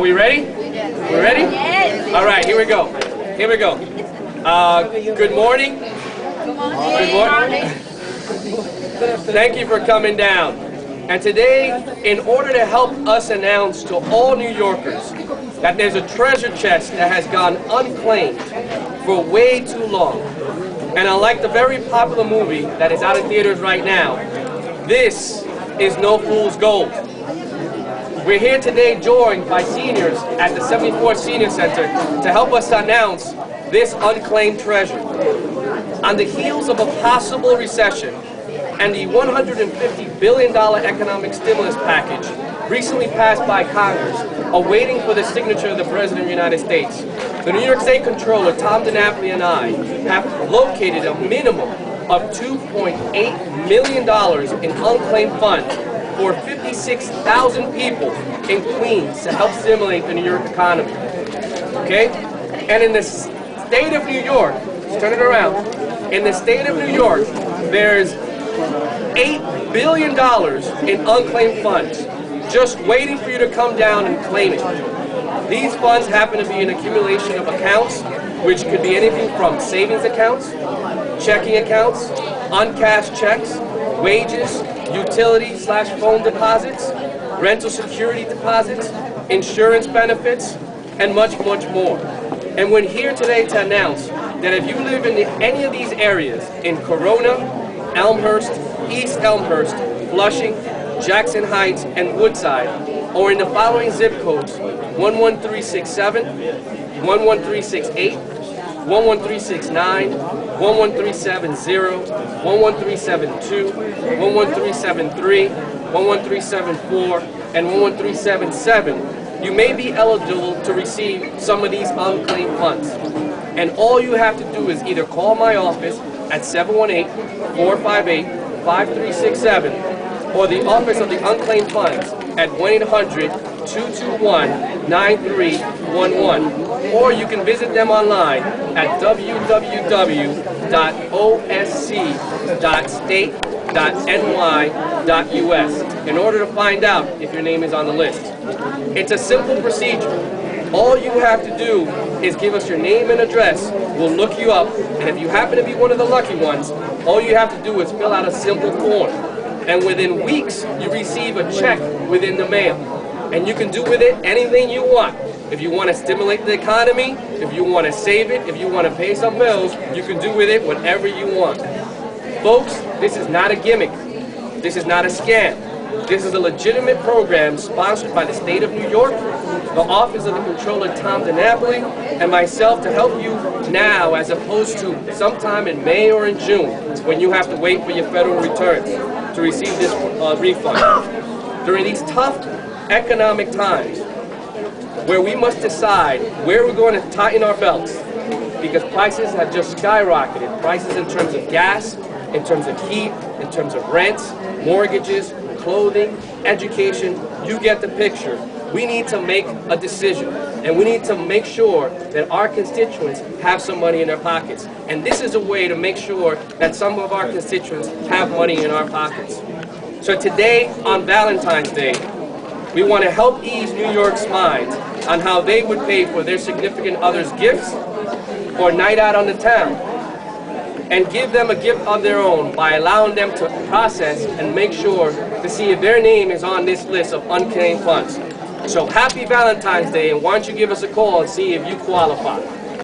Are we ready? We ready? Yes. All right, here we go. Here we go. Good morning. Good morning. Thank you for coming down. And today, in order to help us announce to all New Yorkers that there's a treasure chest that has gone unclaimed for way too long, and unlike the very popular movie that is out in theaters right now, this is no fool's gold. We're here today joined by seniors at the 74th Senior Center to help us announce this unclaimed treasure. On the heels of a possible recession and the $150 billion economic stimulus package recently passed by Congress, awaiting for the signature of the President of the United States, the New York State Comptroller, Tom Dinapoli, and I have located a minimum of $2.8 million in unclaimed funds for 56,000 people in Queens to help stimulate the New York economy. Okay? And in the state of New York, let's turn it around. In the state of New York, there's $8 billion in unclaimed funds just waiting for you to come down and claim it. These funds happen to be an accumulation of accounts, which could be anything from savings accounts, checking accounts, uncashed checks, wages, utility/phone deposits, rental security deposits, insurance benefits, and much, much more. And we're here today to announce that if you live in any of these areas, in Corona, Elmhurst, East Elmhurst, Flushing, Jackson Heights, and Woodside, or in the following zip codes: 11367, 11368, 11369, 11370, 11372, 11373, 11374, and 11377, you may be eligible to receive some of these unclaimed funds. And all you have to do is either call my office at 718-458-5367 or the Office of the Unclaimed Funds at 1-800-221-9311. Or you can visit them online at www.osc.state.ny.us in order to find out if your name is on the list. It's a simple procedure. All you have to do is give us your name and address. We'll look you up, and if you happen to be one of the lucky ones, all you have to do is fill out a simple form. And within weeks, you receive a check within the mail. And you can do with it anything you want. If you want to stimulate the economy, if you want to save it, if you want to pay some bills, you can do with it whatever you want. Folks, this is not a gimmick. This is not a scam. This is a legitimate program sponsored by the state of New York, the Office of the Comptroller, Tom Dinapoli, and myself to help you now as opposed to sometime in May or in June when you have to wait for your federal returns to receive this refund. During these tough economic times where we must decide where we're going to tighten our belts because prices have just skyrocketed, prices in terms of gas, in terms of heat, in terms of rents, mortgages, clothing, education, you get the picture. We need to make a decision, and we need to make sure that our constituents have some money in their pockets. And this is a way to make sure that some of our constituents have money in our pockets. So today, on Valentine's Day, we want to help ease New York's minds on how they would pay for their significant other's gifts or night out on the town, and give them a gift of their own by allowing them to process and make sure to see if their name is on this list of unclaimed funds. So happy Valentine's Day, and why don't you give us a call and see if you qualify.